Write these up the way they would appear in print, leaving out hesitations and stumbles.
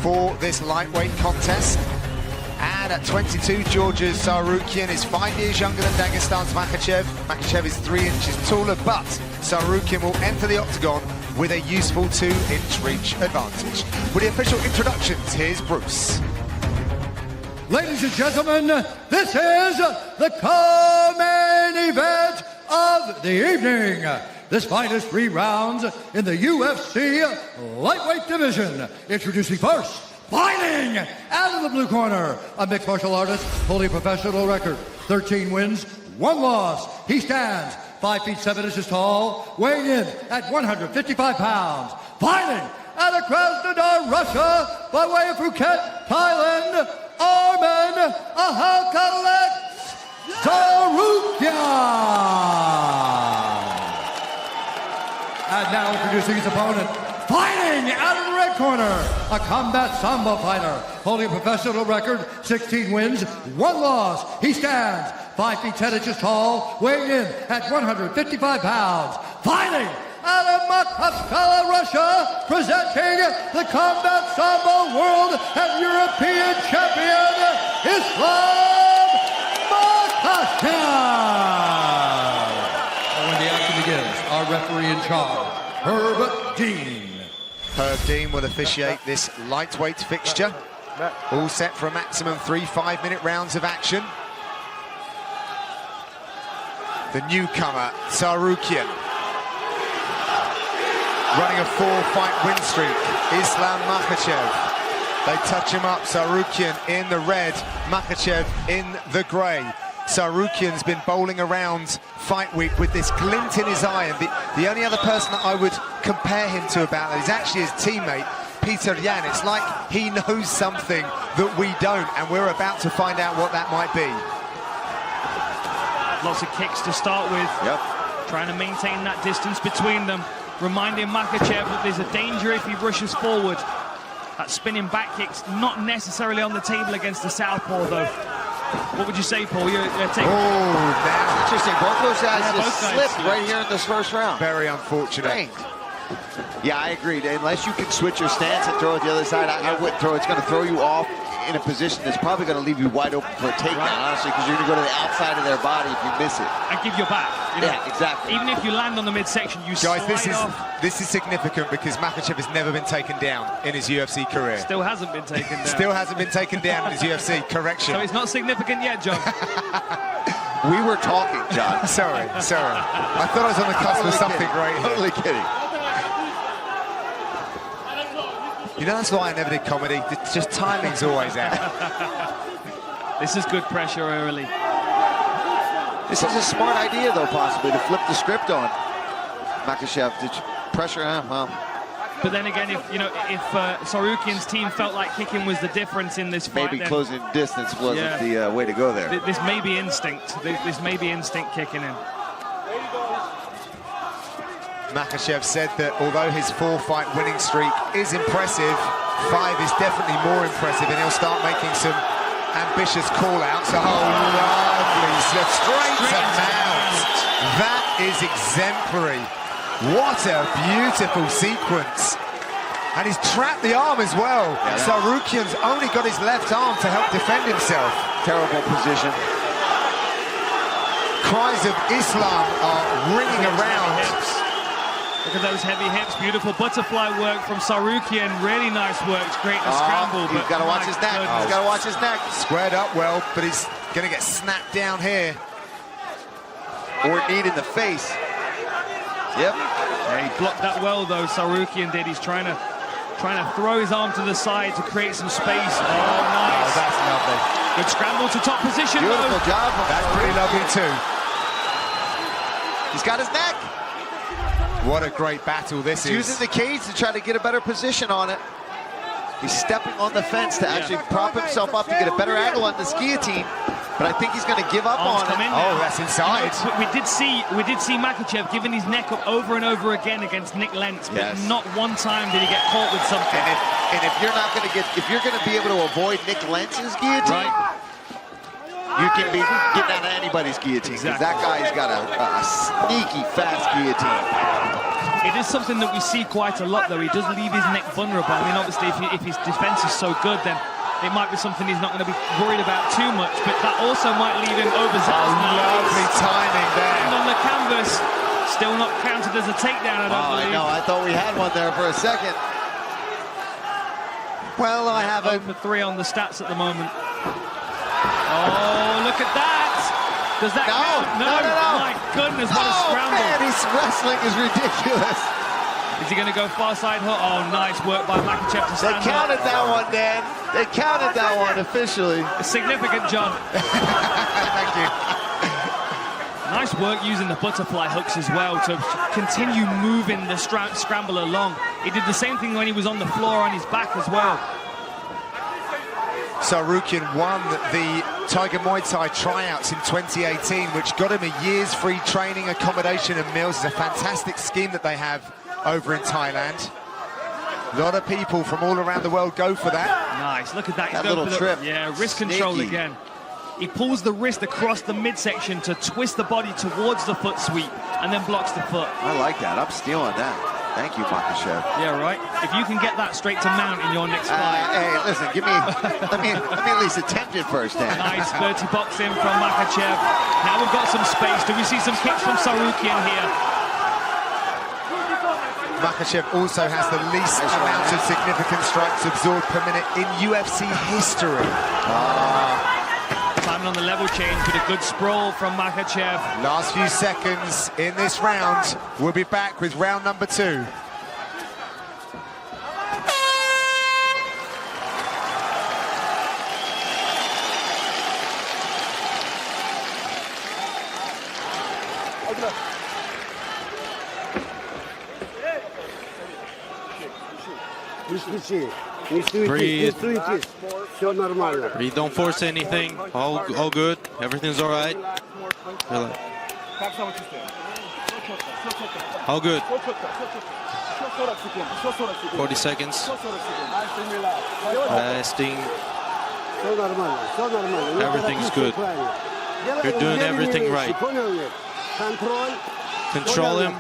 for this lightweight contest. And at 22, Georgia's TSARUKYAN is 5 years younger than Dagestan's MAKHACHEV. MAKHACHEV is 3 inches taller, but TSARUKYAN will enter the octagon with a useful 2-inch reach advantage. With the official introductions, here's Bruce. Ladies and gentlemen, this is the co-main event of the evening. This fight is 3 rounds in the UFC lightweight division. Introducing first, fighting out of the blue corner, a mixed martial artist, holding a professional record, 13 wins, 1 loss. He stands 5 feet 7 inches tall, weighing in at 155 pounds. Fighting out of Krasnodar, Russia, by way of Phuket, Thailand, ARMAN TSARUKYAN. And now introducing his opponent, fighting out of the red corner, a combat Sambo fighter, holding a professional record, 16 wins, 1 loss. He stands 5 feet 10 inches tall, weighing in at 155 pounds. Fighting out of MAKHACHEV, Russia, presenting the combat Sambo World and European Champion, Islam MAKHACHEV. When the action begins, our referee in charge, Herb Dean. Herb Dean will officiate this lightweight fixture. All set for a maximum 3 5-minute rounds of action. The newcomer, TSARUKYAN, running a 4-fight win streak. Islam MAKHACHEV. They touch him up. TSARUKYAN in the red, MAKHACHEV in the grey. TSARUKYAN's been bowling around fight week with this glint in his eye, and the only other person that I would compare him to about that is actually his teammate, TSARUKYAN. It's like he knows something that we don't, and we're about to find out what that might be. Lots of kicks to start with. Yep. Trying to maintain that distance between them. Reminding MAKHACHEV that there's a danger if he rushes forward. That spinning back kick's not necessarily on the table against the southpaw, though. What would you say, Paul? You're taking... Oh, now. Interesting. Both those guys just slipped right here in this first round. Very unfortunate. Dang. Yeah, I agree. Unless you can switch your stance and throw it the other side, I wouldn't throw it. It's going to throw you off in a position that's probably going to leave you wide open for a takedown, honestly, because you're going to go to the outside of their body if you miss it. And give your back. You know, yeah, exactly. Even if you land on the midsection, you Guys, slide off. this is significant because MAKHACHEV has never been taken down in his UFC career. Still hasn't been taken down. Still hasn't been taken down in his UFC. Correction. So it's not significant yet, John. We were talking, John. Sorry. I thought I was on the cusp of something great here. Totally kidding. You know, that's why I never did comedy. It's just timing's always out. This is good pressure early. This is a smart idea, though, possibly, to flip the script on MAKHACHEV. To pressure him, well. But then again, if TSARUKYAN's team felt like kicking was the difference in this fight, maybe closing distance wasn't the way to go there. This may be instinct. This may be instinct kicking in. MAKHACHEV said that although his 4-fight winning streak is impressive, 5 is definitely more impressive, and he'll start making some ambitious call-outs. Oh, lovely slip straight to mount. That is exemplary. What a beautiful sequence. And he's trapped the arm as well. Yeah, TSARUKYAN's only got his left arm to help defend himself. Terrible position. Cries of Islam are ringing around. Look at those heavy hips. Beautiful butterfly work from TSARUKYAN. Really nice work. Creating a scramble. He's got to watch his neck. He's got to watch his neck. Squared up well, but he's going to get snapped down here. Or knee in the face. Yep. Yeah, he blocked that well, though. TSARUKYAN did. He's trying to throw his arm to the side to create some space. Oh, nice. Oh, that's lovely. Good scramble to top position. Beautiful job. That's pretty lovely too. He's got his neck. What a great battle this is. Using the cage to try to get a better position on it. He's stepping on the fence to actually prop himself up to get a better angle on this guillotine. But I think he's going to give up on it. Oh, that's inside. You know, we did see MAKHACHEV giving his neck up over and over again against Nick Lentz, but not one time did he get caught with something. And if you're not going to if you're going to be able to avoid Nick Lentz's guillotine, you can be getting out of anybody's guillotine. Because that guy's got a sneaky, fast guillotine. It is something that we see quite a lot, though. He does leave his neck vulnerable. I mean, obviously, if his defense is so good, then it might be something he's not going to be worried about too much, but that also might leave him overzealous. Lovely timing there. And on the canvas, still not counted as a takedown, I don't believe. I know, I thought we had one there for a second. Well, I have 0 for 3 on the stats at the moment. Oh, look at that! Does that count? No. My goodness, what a scramble. Man, his wrestling is ridiculous. Is he going to go far side hook? Oh, nice work by MAKHACHEV to stand They counted that one, Dan. They counted that one officially. A significant job. Thank you. Nice work using the butterfly hooks as well to continue moving the scramble along. He did the same thing when he was on the floor on his back as well. TSARUKYAN won the Tiger Muay Thai tryouts in 2018, which got him a year's free training, accommodation and meals. It's a fantastic scheme that they have over in Thailand. A lot of people from all around the world go for that. Nice, look at that. That little trip. Yeah, wrist control again. He pulls the wrist across the midsection to twist the body towards the foot sweep and then blocks the foot. I like that. I'm stealing that. Thank you, MAKHACHEV. Yeah, right. If you can get that straight to mount in your next fight. Hey, listen, let me at least attempt it first, Dan. Nice dirty boxing from MAKHACHEV. Now we've got some space. Do we see some kicks from TSARUKYAN here? MAKHACHEV also has the least amount of significant strikes absorbed per minute in UFC history. Climbing on the level change with a good sprawl from MAKHACHEV. Last few seconds in this round. We'll be back with round number 2. Breathe. Breathe. Don't force anything. All good. Everything's all right. Relax. All good. 40 seconds. Resting. Everything's good. You're doing everything right. Control him.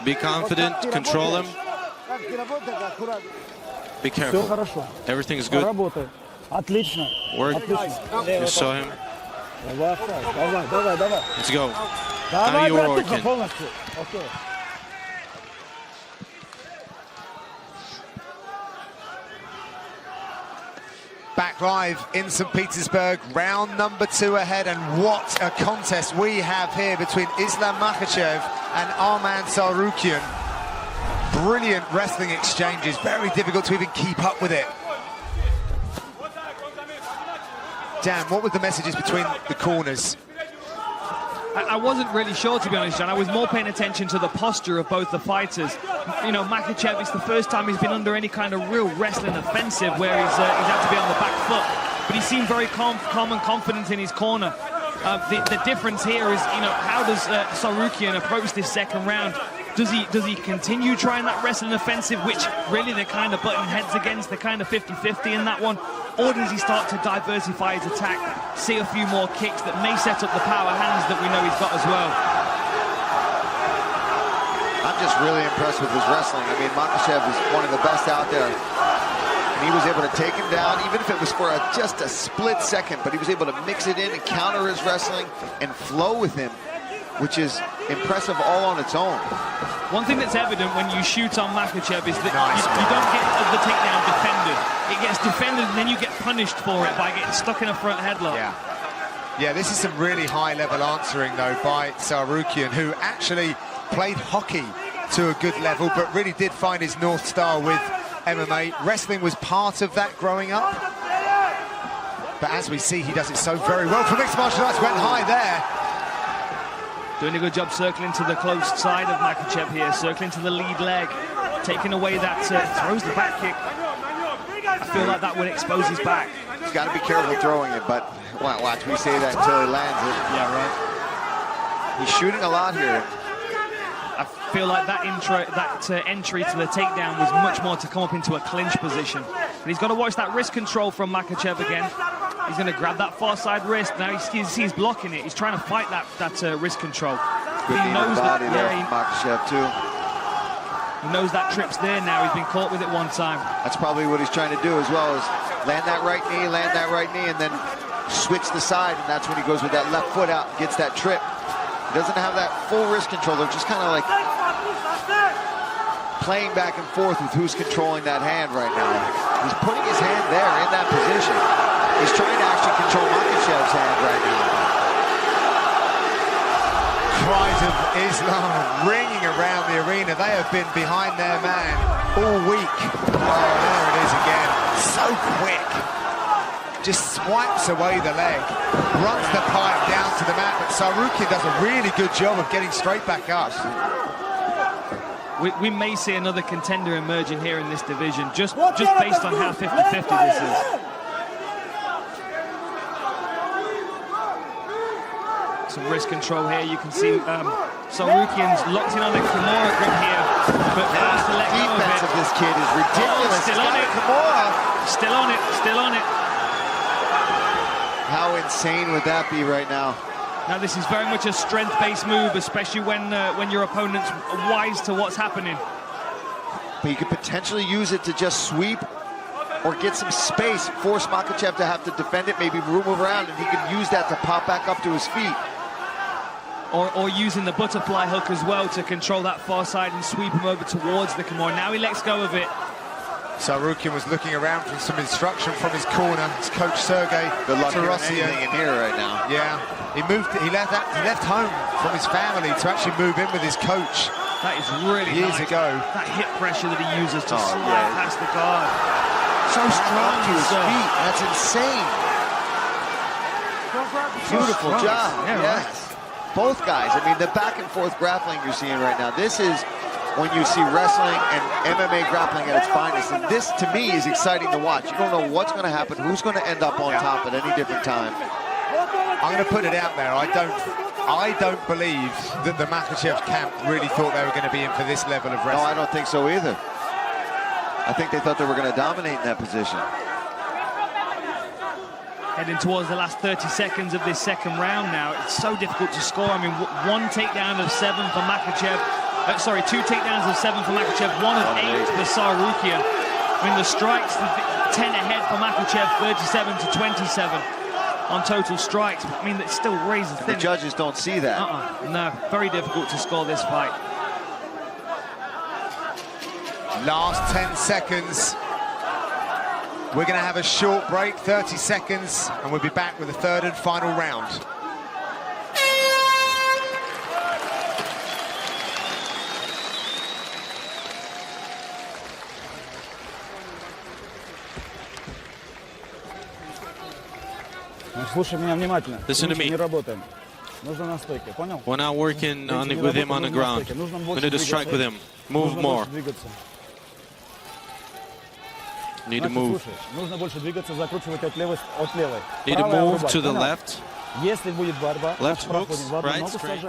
Be confident. Control him. Be careful. Everything's good. Work. You saw him. Let's go. Now you're working. Back live in St. Petersburg, round number 2 ahead, and what a contest we have here between Islam Makhachev and Arman TSARUKYAN. Brilliant wrestling exchanges, very difficult to even keep up with it. Dan, what were the messages between the corners? I wasn't really sure, to be honest, John. I was more paying attention to the posture of both the fighters. You know, MAKHACHEV, it's the first time he's been under any kind of real wrestling offensive where he's had to be on the back foot. But he seemed very calm and confident in his corner. The difference here is, you know, how does TSARUKYAN approach this second round? Does he continue trying that wrestling offensive, which really they're kind of butting heads against, they're kind of 50-50 in that one? Or does he start to diversify his attack, see a few more kicks that may set up the power hands that we know he's got as well? I'm just really impressed with his wrestling. I mean, MAKHACHEV is one of the best out there. And he was able to take him down, even if it was for just a split second, but he was able to mix it in and counter his wrestling and flow with him, which is impressive all on its own. One thing that's evident when you shoot on MAKHACHEV is that you don't get the takedown defended. It gets defended and then you get punished for it by getting stuck in a front headlock. Yeah, this is some really high-level answering, though, by TSARUKYAN, who actually played hockey to a good level, but really did find his North Star with MMA. Wrestling was part of that growing up. But as we see, he does it so very well for mixed martial arts. Went high there. Doing a good job circling to the close side of MAKHACHEV here, circling to the lead leg, taking away that, throws the back kick. I feel like that would expose his back. He's got to be careful throwing it, but watch, we say that until he lands it. Yeah, right. He's shooting a lot here. I feel like that entry to the takedown was much more to come up into a clinch position. But he's got to watch that wrist control from MAKHACHEV again. He's going to grab that far side wrist. Now he's blocking it. He's trying to fight that wrist control. Good knee to the body there from Makhachev, too. He knows that trip's there now. He's been caught with it one time. That's probably what he's trying to do as well, is land that right knee, and then switch the side, and that's when he goes with that left foot out and gets that trip. He doesn't have that full wrist control. They're just kind of like playing back and forth with who's controlling that hand right now. He's putting his hand there in that position. He's trying to actually control Makhachev's hand right now. Cries of Islam ringing around the arena. They have been behind their man all week. Oh, there it is again. So quick. Just swipes away the leg, runs the pipe down to the mat, but TSARUKYAN does a really good job of getting straight back up. We may see another contender emerging here in this division, just based on how 50-50 this is. Some wrist control here. You can see TSARUKYAN's locked in on the Kimura grip here, but forced to let go of it. The defense of this kid is ridiculous. Still on it. Kimura. Still on it. Still on it. How insane would that be right now? Now this is very much a strength-based move, especially when your opponent's wise to what's happening. But you could potentially use it to just sweep or get some space, force Makhachev to have to defend it, maybe move around, and he could use that to pop back up to his feet. Or using the butterfly hook as well to control that far side and sweep him over towards the Kimura. Now he lets go of it. TSARUKYAN was looking around for some instruction from his corner. His coach Sergey. Good luck hearing anything in here right now. Yeah, he left home from his family to actually move in with his coach. That is really years nice. ago. That hip pressure that he uses to slide past the guard. So strong to his feet. That's insane. Beautiful job. Yeah, yes. Right. Both guys. I mean, the back and forth grappling you're seeing right now. This is when you see wrestling and MMA grappling at its finest. And this, to me, is exciting to watch. You don't know what's going to happen, who's going to end up on top at any different time. I'm going to put it out there. I don't believe that the Makhachev camp really thought they were going to be in for this level of wrestling. No, I don't think so either. I think they thought they were going to dominate in that position. Heading towards the last 30 seconds of this second round now. It's so difficult to score. I mean, one takedown of 7 for Makhachev. Sorry, 2 takedowns of 7 for Makhachev, 1 of 8 for TSARUKYAN. I mean, the strikes, 10 ahead for Makhachev, 37 to 27 on total strikes. I mean, it still raises thin. The judges don't see that. No, very difficult to score this fight. Last 10 seconds. We're going to have a short break, 30 seconds, and we'll be back with the third and final round. Слушай меня внимательно. Listen to me. Не работаем. Нужно на стойке, понял? We're not working with him on the ground. We need to strike with him. Move more. Need to move. Нужно больше двигаться, закручивать от левой. Need to move to the left. Если будет борьба, Left hooks, right, straight.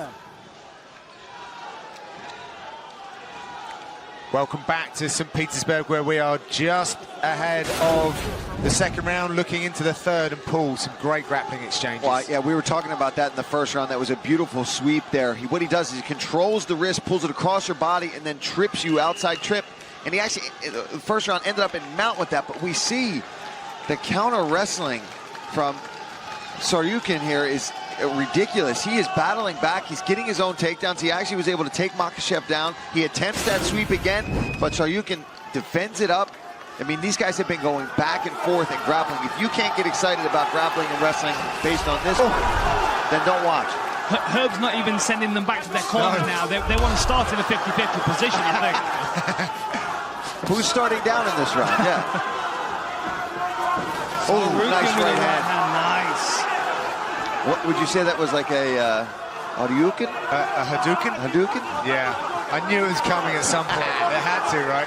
Welcome back to St. Petersburg, where we are just ahead of the second round, looking into the third, and Paul, some great grappling exchanges. Well, yeah, we were talking about that in the first round. That was a beautiful sweep there. What he does is he controls the wrist, pulls it across your body, and then trips you, outside trip. And he actually, the first round, ended up in mount with that. But we see the counter wrestling from TSARUKYAN here is ridiculous. He is battling back. He's getting his own takedowns. He actually was able to take Makhachev down. He attempts that sweep again, but TSARUKYAN defends it up. I mean, these guys have been going back and forth and grappling. If you can't get excited about grappling and wrestling based on this, then don't watch. Herb's not even sending them back to their corner now. They want to start in a 50-50 position, I think. Who's starting down in this round? Yeah. Oh, nice right hand. Nice. What would you say that was, like a Hadouken? A Hadouken? Hadouken? Yeah. I knew it was coming at some point. They had to, right?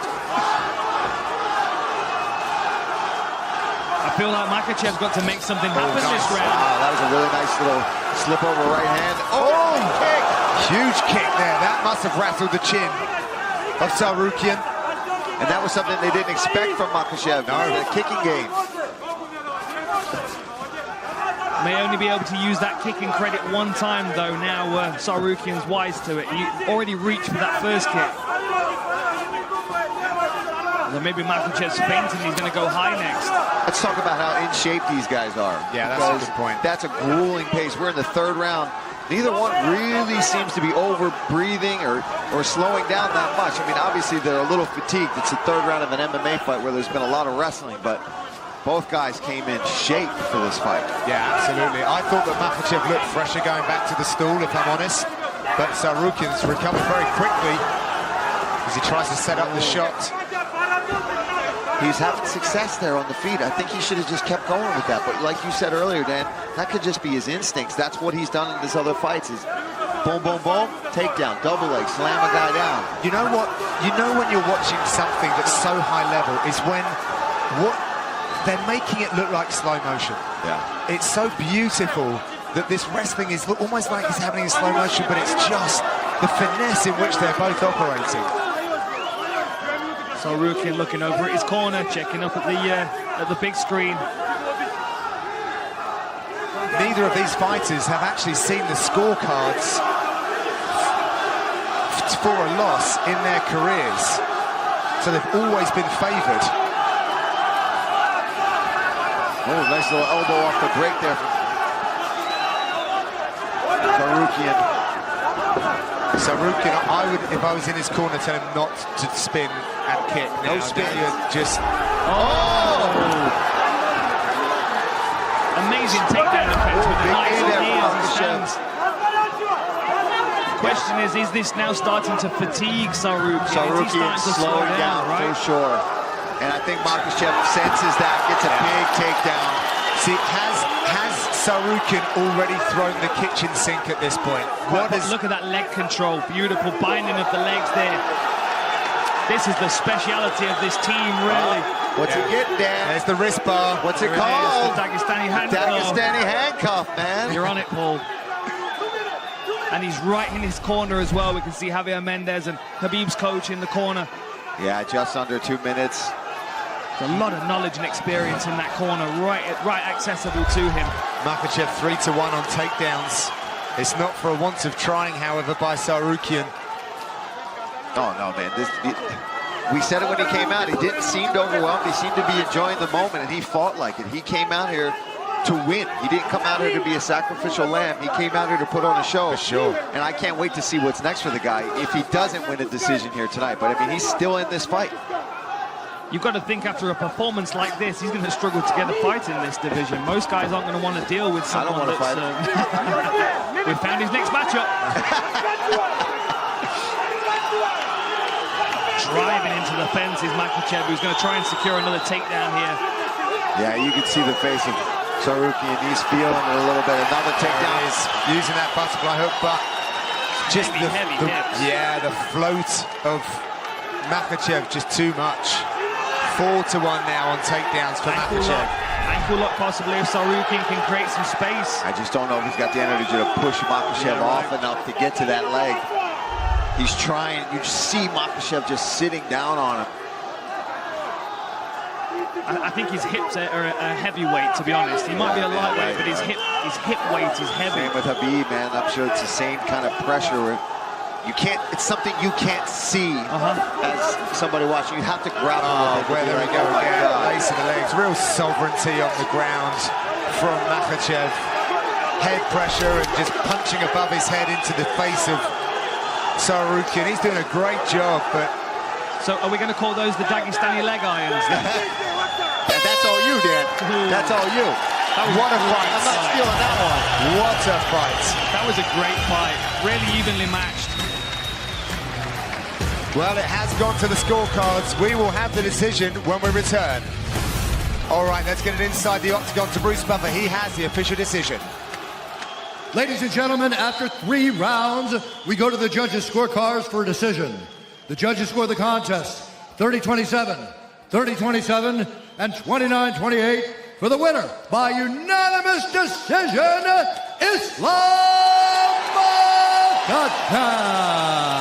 I feel like Makhachev's got to make something happen this round. Wow, that was a really nice little slip over right hand. Oh, kick! Huge kick there. That must have rattled the chin of TSARUKYAN. And that was something they didn't expect from Makhachev. No. The kicking game. May only be able to use that kicking credit one time, though. Now Tsarukyan's wise to it. He already reached for that first kick. And then maybe Makhachev's fainting. He's going to go high next. Let's talk about how in shape these guys are. Yeah, that's a good point. That's a grueling pace. We're in the third round. Neither one really seems to be over-breathing or slowing down that much. I mean, obviously, they're a little fatigued. It's the third round of an MMA fight where there's been a lot of wrestling, but both guys came in shape for this fight. Yeah, absolutely. I thought that Makhachev looked fresher going back to the stool, if I'm honest. But Tsarukyan's recovered very quickly as he tries to set up the shot. He's having success there on the feet. I think he should have just kept going with that. But like you said earlier, Dan, that could just be his instincts. That's what he's done in his other fights is boom, boom, boom, takedown, double leg, slam a guy down. You know what? You know when you're watching something that's so high level is when they're making it look like slow motion. Yeah. It's so beautiful that this wrestling is almost like it's happening in slow motion, but it's just the finesse in which they're both operating. Tsarukyan looking over at his corner, checking up at the big screen. Neither of these fighters have actually seen the scorecards for a loss in their careers, so they've always been favoured. Oh, nice little elbow off the break there from Tsarukyan. Tsarukyan, I would, if I was in his corner, tell him not to spin and kick. No spin. Just... Amazing takedown defense with the nice knees and stands. The question is this now starting to fatigue Tsarukyan? Tsarukyan slowing down, right? For sure. And I think Makhachev senses that, gets a big takedown. See, has Tsarukyan already thrown the kitchen sink at this point? Look at that leg control, beautiful binding of the legs there. This is the speciality of this team, really. What's it getting, Dan? There's the wrist bar. What's it called? The Dagestani handcuff. Dagestani handcuff, man. You're on it, Paul. And he's right in his corner as well. We can see Javier Mendez and Khabib's coach in the corner. Yeah, just under 2 minutes. There's a lot of knowledge and experience in that corner, right accessible to him. Makhachev 3-1 on takedowns. It's not for a want of trying, however, by Tsarukyan. Oh, no, man. We said it when he came out. He didn't seem overwhelmed. He seemed to be enjoying the moment, and he fought like it. He came out here to win. He didn't come out here to be a sacrificial lamb. He came out here to put on a show. For sure. And I can't wait to see what's next for the guy if he doesn't win a decision here tonight. But, I mean, he's still in this fight. You've got to think after a performance like this, he's going to struggle to get a fight in this division. Most guys aren't going to want to deal with someone that's... we found his next matchup. Driving into the fence is Makhachev, who's going to try and secure another takedown here. Yeah, you can see the face of Tsarukyan. He's feeling it a little bit. Another takedown. Is using that butterfly hook, but just heavy hips. Yeah, the float of Makhachev just too much. 4-1 now on takedowns for Makhachev. Ankle lock possibly if Tsarukyan can create some space. I just don't know if he's got the energy to push Makhachev off enough to get to that leg. He's trying. You see Makhachev just sitting down on him. I think his hips are a heavyweight, to be honest. He might be a lightweight, but his hip weight is heavy. Same with Khabib, man. I'm sure it's the same kind of pressure. Where you can't. It's something you can't see as somebody watching. You have to grab him. Where there we go again. Lace in the legs. Real sovereignty on the ground from Makhachev. Head pressure and just punching above his head into the face of Tsarukyan. He's doing a great job, but... So are we going to call those the Dagestani leg irons? That's all you, Dan. That's all you. What a fight. I'm not stealing that one. What a fight. That was a great fight. Really evenly matched. Well, it has gone to the scorecards. We will have the decision when we return. All right, let's get it inside the octagon to Bruce Buffer. He has the official decision. Ladies and gentlemen, after 3 rounds, we go to the judges' scorecards for a decision. The judges score the contest 30-27, 30-27, and 29-28 for the winner by unanimous decision, Islam Makhachev.